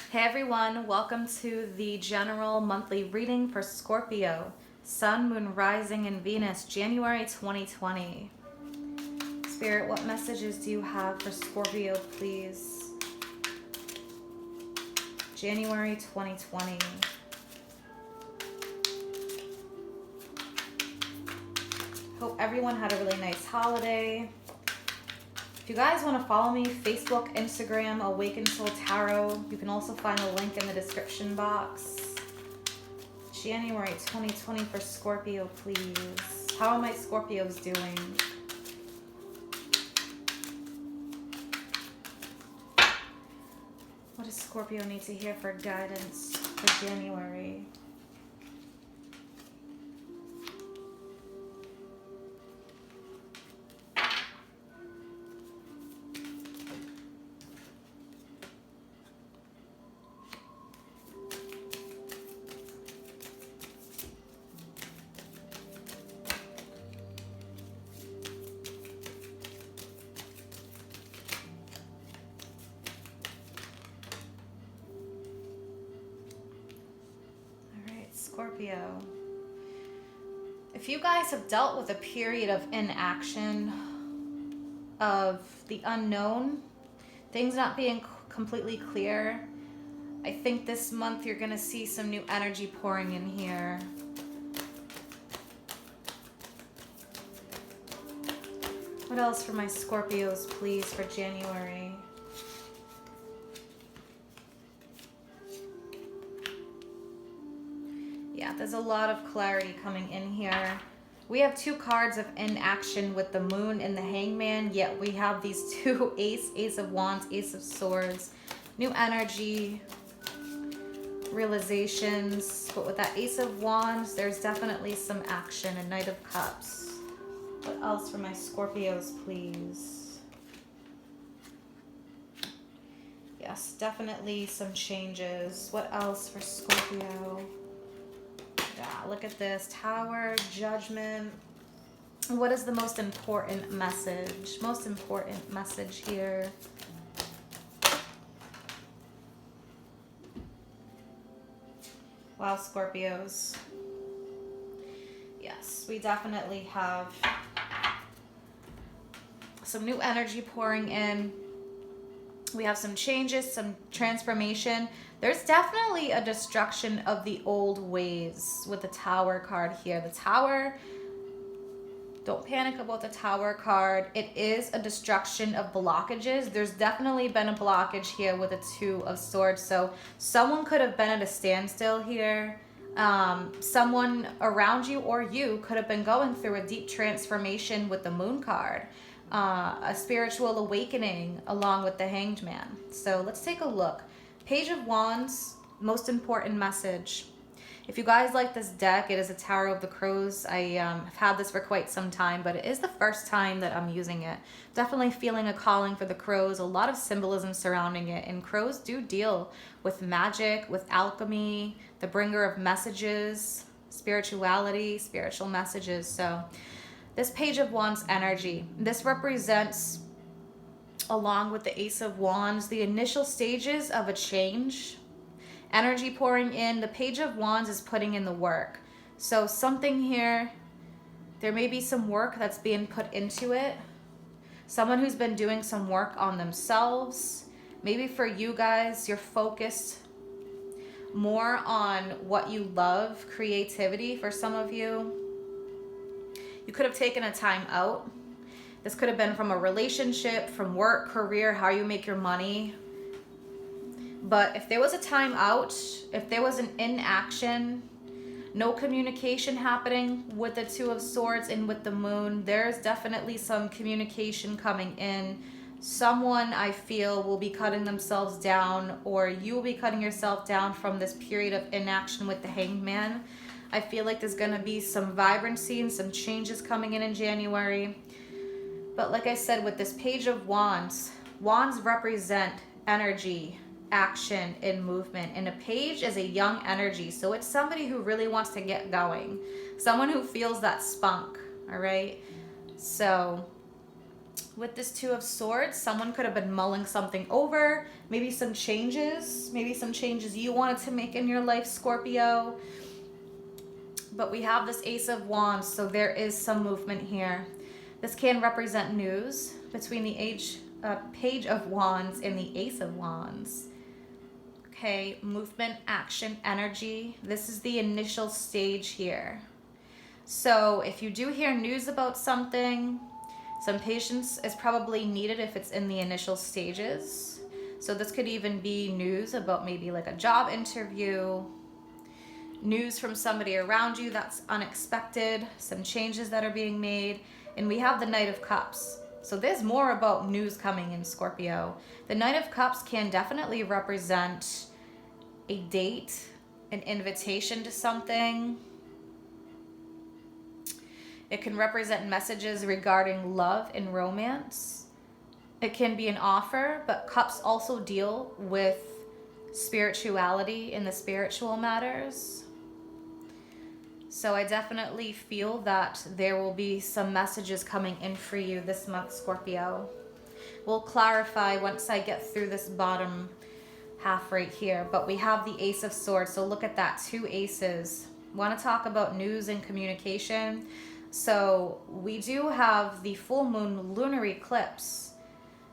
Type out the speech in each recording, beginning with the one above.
Hey everyone, welcome to the general monthly reading for Scorpio, Sun, Moon, Rising, and Venus, January 2020. Spirit, what messages do you have for Scorpio, please? January 2020. Hope everyone had a really nice holiday. If you guys want to follow me, Facebook, Instagram, Awakened Soul Tarot. You can also find the link in the description box. January 2020 for Scorpio, please. How are my Scorpios doing? What does Scorpio need to hear for guidance for January? Scorpio, if you guys have dealt with a period of inaction, of the unknown, things not being completely clear, I think this month you're going to see some new energy pouring in here. What else for my Scorpios, please, for January? Yeah, there's a lot of clarity coming in here. We have two cards of inaction with the Moon and the Hangman, yet we have these two Ace of Wands, Ace of Swords, new energy, realizations. But with that Ace of Wands, there's definitely some action, and Knight of Cups. What else for my Scorpios, please? Yes, definitely some changes. What else for Scorpio? Yeah, look at this. Tower, Judgment. What is the most important message? Most important message here. Wow, Scorpios. Yes, we definitely have some new energy pouring in. We have some changes, some transformation. There's definitely a destruction of the old ways with the Tower card here. The Tower, don't panic about the Tower card. It is a destruction of blockages. There's definitely been a blockage here with a Two of Swords. So someone could have been at a standstill here. Someone around you or you could have been going through a deep transformation with the Moon card. A spiritual awakening along with the Hanged Man. So let's take a look. Page of Wands, most important message. If you guys like this deck, it is a Tarot of the Crows. I have had this for quite some time, but it is the first time that I'm using it. Definitely feeling a calling for the crows, a lot of symbolism surrounding it. And crows do deal with magic, with alchemy, the bringer of messages, spirituality, spiritual messages. So this Page of Wands energy, this represents, along with the Ace of Wands, the initial stages of a change. Energy pouring in. The Page of Wands is putting in the work. So something here, there may be some work that's being put into it. Someone who's been doing some work on themselves. Maybe for you guys, you're focused more on what you love, creativity for some of you. You could have taken a time out. This could have been from a relationship, from work, career, how you make your money. But if there was a time out, if there was an inaction, no communication happening with the Two of Swords and with the Moon, there's definitely some communication coming in. Someone, I feel, will be cutting themselves down, or you will be cutting yourself down from this period of inaction with the Hanged Man. I feel like there's going to be some vibrancy and some changes coming in January. But like I said, with this Page of Wands, wands represent energy, action, and movement. And a page is a young energy. So it's somebody who really wants to get going. Someone who feels that spunk, all right? So With this Two of Swords, someone could have been mulling something over, maybe some changes you wanted to make in your life, Scorpio. But we have this Ace of Wands, so there is some movement here. This can represent news between the Page of Wands and the Ace of Wands. Okay, movement, action, energy. This is the initial stage here. So if you do hear news about something, some patience is probably needed if it's in the initial stages. So this could even be news about maybe like a job interview, news from somebody around you that's unexpected, some changes that are being made. And we have the Knight of Cups. So there's more about news coming in, Scorpio. The Knight of Cups can definitely represent a date, an invitation to something. It can represent messages regarding love and romance. It can be an offer, but cups also deal with spirituality in the spiritual matters. So I definitely feel that there will be some messages coming in for you this month, Scorpio. We'll clarify once I get through this bottom half right here. But we have the Ace of Swords. So look at that, 2 aces. Want to talk about news and communication? So we do have the full moon lunar eclipse,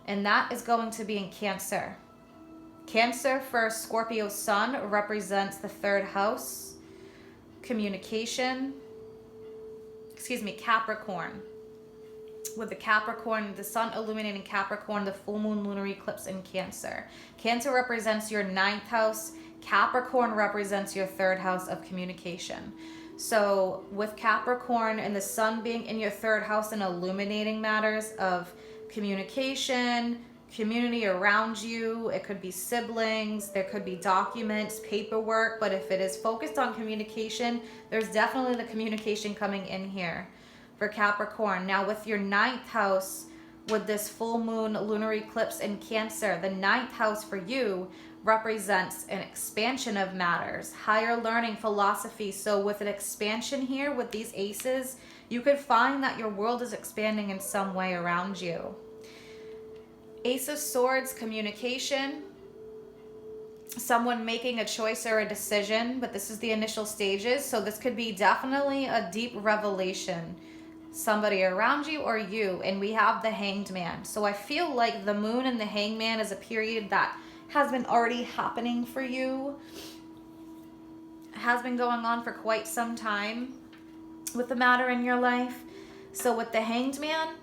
and that is going to be in Cancer. Cancer for Scorpio sun represents the 3rd house, communication, Capricorn. With the Capricorn, the sun illuminating Capricorn, the full moon lunar eclipse in Cancer. Cancer represents your 9th house. Capricorn represents your 3rd house of communication. So with Capricorn and the sun being in your 3rd house and illuminating matters of communication, community around you, it could be siblings, there could be documents, paperwork, but if it is focused on communication, there's definitely the communication coming in here for Capricorn. Now with your 9th house, with this full moon lunar eclipse in Cancer, the 9th house for you represents an expansion of matters, higher learning, philosophy. So with an expansion here with these aces, you could find that your world is expanding in some way around you. Ace of Swords, communication, someone making a choice or a decision, but this is the initial stages. So this could be definitely a deep revelation, somebody around you or you. And we have the Hanged Man. So I feel like the moon and the Hanged Man is a period that has been already happening for you, has been going on for quite some time with the matter in your life. So with the Hanged Man,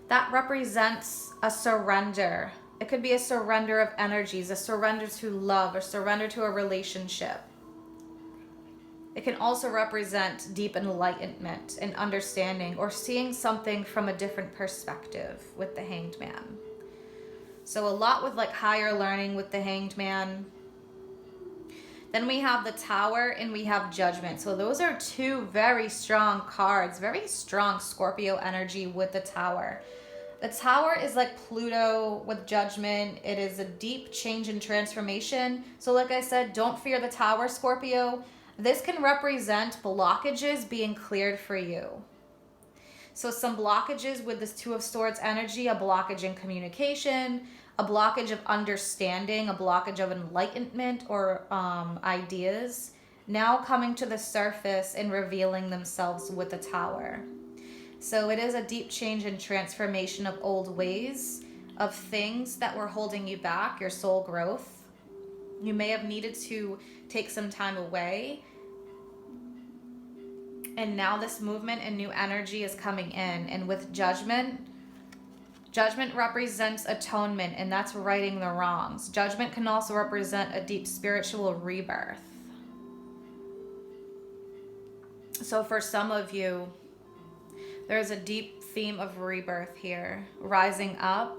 that represents a surrender. It could be a surrender of energies, a surrender to love, or surrender to a relationship. It can also represent deep enlightenment and understanding, or seeing something from a different perspective with the Hanged Man. So a lot with like higher learning with the Hanged Man. Then we have the Tower and we have Judgment. So those are 2 very strong cards, very strong Scorpio energy with the Tower. The Tower is like Pluto with Judgment. It is a deep change and transformation. So like I said, don't fear the Tower, Scorpio. This can represent blockages being cleared for you. So some blockages with this 2 of Swords energy, a blockage in communication, a blockage of understanding, a blockage of enlightenment or ideas, now coming to the surface and revealing themselves with the Tower. So it is a deep change and transformation of old ways, of things that were holding you back, your soul growth. You may have needed to take some time away, and now this movement and new energy is coming in. And with Judgment, Judgment represents atonement, and that's righting the wrongs. Judgment can also represent a deep spiritual rebirth. So for some of you, there's a deep theme of rebirth here. Rising up,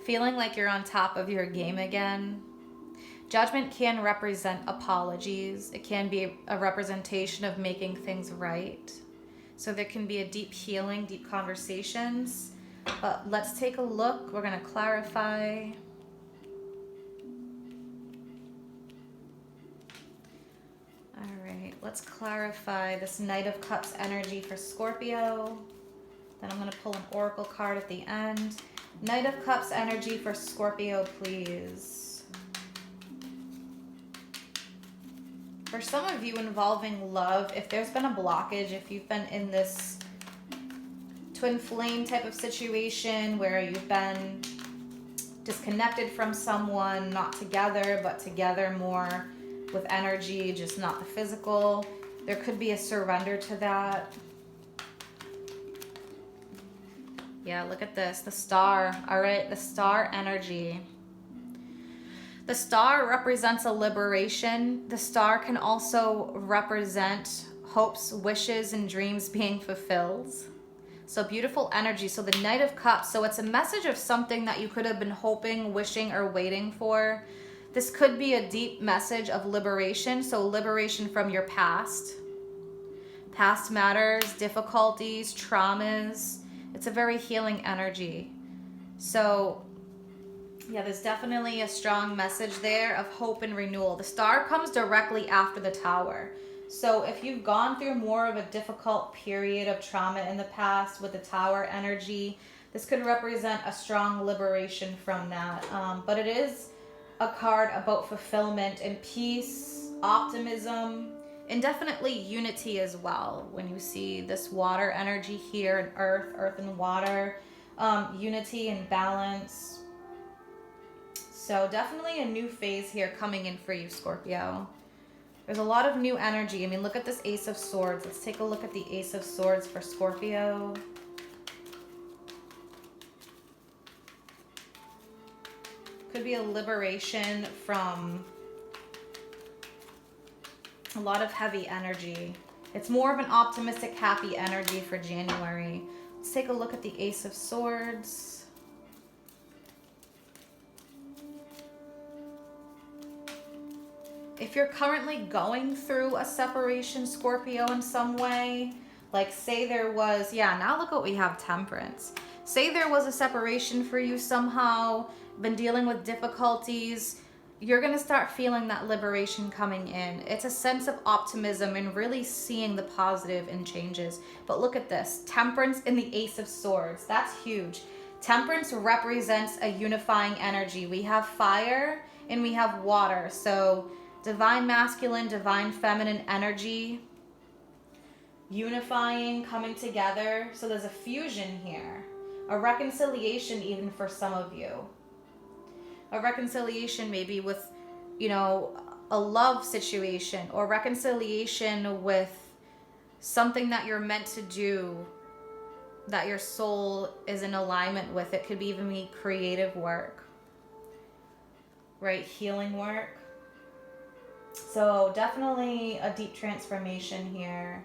feeling like you're on top of your game again. Judgment can represent apologies. It can be a representation of making things right. So there can be a deep healing, deep conversations. But let's take a look. We're going to clarify. All right, let's clarify this Knight of Cups energy for Scorpio. Then I'm going to pull an oracle card at the end. Knight of Cups energy for Scorpio, please. For some of you involving love, if there's been a blockage, if you've been in this twin flame type of situation where you've been disconnected from someone, not together, but together more with energy, just not the physical, there could be a surrender to that. Yeah, look at this, the star. All right, the star energy. The star represents a liberation. The star can also represent hopes, wishes, and dreams being fulfilled. So beautiful energy. So the Knight of Cups. So it's a message of something that you could have been hoping, wishing, or waiting for. This could be a deep message of liberation. So liberation from your past. Past matters, difficulties, traumas. It's a very healing energy. So yeah, there's definitely a strong message there of hope and renewal. The star comes directly after the Tower. So if you've gone through more of a difficult period of trauma in the past with the Tower energy, this could represent a strong liberation from that. But it is a card about fulfillment and peace, optimism, and definitely unity as well. When you see this water energy here, and earth and water, unity and balance. So definitely a new phase here coming in for you, Scorpio. There's a lot of new energy. I mean, look at this Ace of Swords. Let's take a look at the Ace of Swords for Scorpio. Could be a liberation from a lot of heavy energy. It's more of an optimistic, happy energy for January. Let's take a look at the Ace of Swords. If you're currently going through a separation, Scorpio, in some way, like say there was, yeah, now look what we have, Temperance. Say there was a separation for you somehow, been dealing with difficulties, you're going to start feeling that liberation coming in. It's a sense of optimism and really seeing the positive in changes. But look at this, Temperance in the Ace of Swords. That's huge. Temperance represents a unifying energy. We have fire and we have water. So divine masculine, divine feminine energy, unifying, coming together. So there's a fusion here, a reconciliation even for some of you. A reconciliation maybe with, you know, a love situation, or reconciliation with something that you're meant to do, that your soul is in alignment with. It could even be creative work, right? Healing work. So definitely a deep transformation here.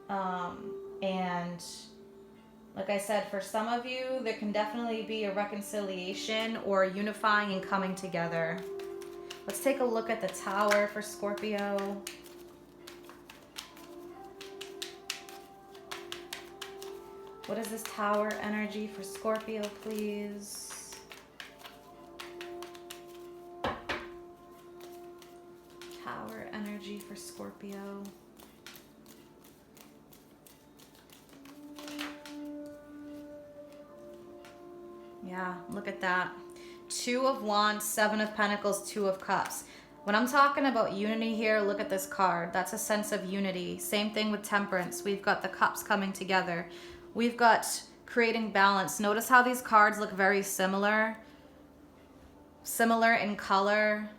And like I said, for some of you, there can definitely be a reconciliation or unifying and coming together. Let's take a look at the Tower for Scorpio. What is this Tower energy for Scorpio, please? Tower energy for Scorpio. Yeah, look at that. Two of Wands, Seven of Pentacles, Two of Cups. When I'm talking about unity here, look at this card. That's a sense of unity. Same thing with Temperance. We've got the cups coming together. We've got creating balance. Notice how these cards look very similar. Similar in color.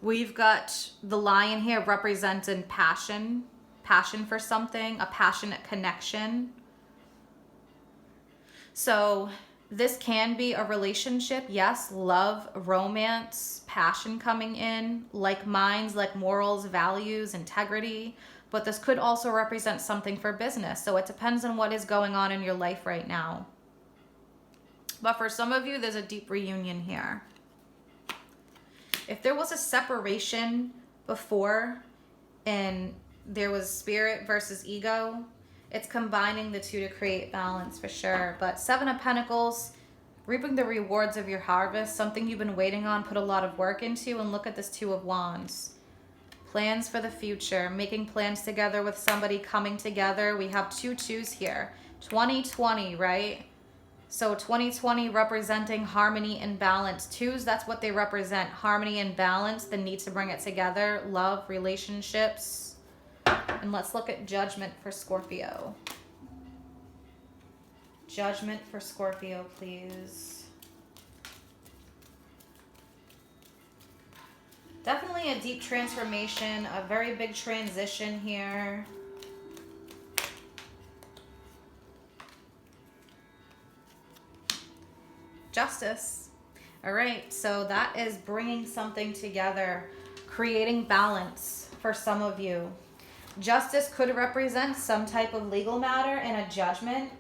We've got the Lion here representing passion. Passion for something. A passionate connection. So this can be a relationship, yes, love, romance, passion coming in, like minds, like morals, values, integrity, but this could also represent something for business. So it depends on what is going on in your life right now. But for some of you, there's a deep reunion here. If there was a separation before and there was spirit versus ego, it's combining the two to create balance for sure. But Seven of Pentacles, reaping the rewards of your harvest, something you've been waiting on, put a lot of work into. And look at this Two of Wands. Plans for the future, making plans together with somebody, coming together. We have two twos here. 2020, right? So 2020 representing harmony and balance. Twos, that's what they represent. Harmony and balance, the need to bring it together, love, relationships. And let's look at judgment for Scorpio. Judgment for Scorpio, please. Definitely a deep transformation, a very big transition here. Justice. All right, so that is bringing something together, creating balance for some of you. Justice could represent some type of legal matter and a judgment.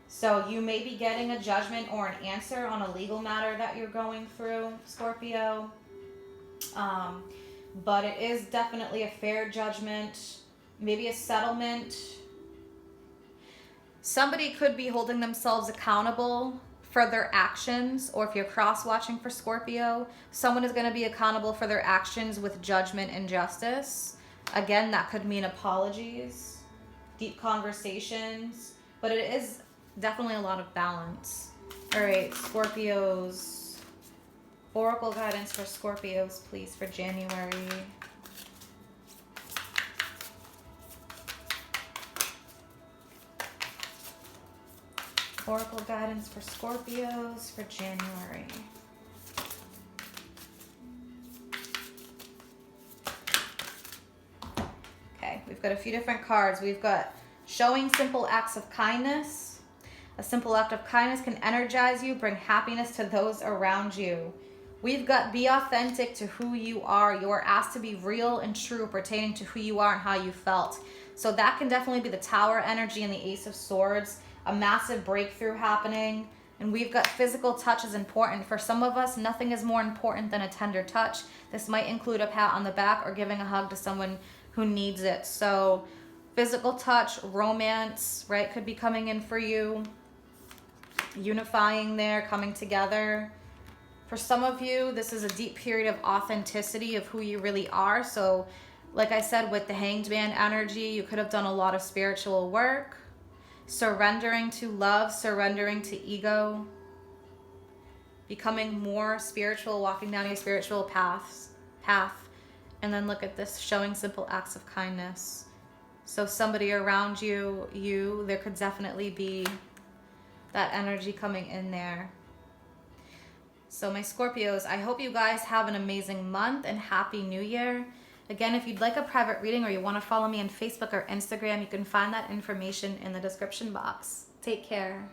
So you may be getting a judgment or an answer on a legal matter that you're going through, Scorpio. But it is definitely a fair judgment, maybe a settlement. Somebody could be holding themselves accountable for their actions, or if you're cross-watching for Scorpio, someone is going to be accountable for their actions with judgment and justice. Again, that could mean apologies, deep conversations, but it is definitely a lot of balance. All right, Scorpios. Oracle guidance for Scorpios, please, for January. Oracle guidance for Scorpios for January. Okay, we've got a few different cards. We've got showing simple acts of kindness. A simple act of kindness can energize you, bring happiness to those around you. We've got be authentic to who you are. You are asked to be real and true pertaining to who you are and how you felt. So that can definitely be the Tower energy and the Ace of Swords. A massive breakthrough happening. And we've got physical touch is important. For some of us, nothing is more important than a tender touch. This might include a pat on the back or giving a hug to someone who needs it. So physical touch, romance, right, could be coming in for you. Unifying there, coming together. For some of you, this is a deep period of authenticity of who you really are. So like I said, with the Hanged Man energy, you could have done a lot of spiritual work. Surrendering to love, surrendering to ego. Becoming more spiritual, walking down your spiritual path. And then look at this, showing simple acts of kindness. So somebody around you, there could definitely be that energy coming in there. So my Scorpios, I hope you guys have an amazing month and Happy New Year. Again, if you'd like a private reading or you want to follow me on Facebook or Instagram, you can find that information in the description box. Take care.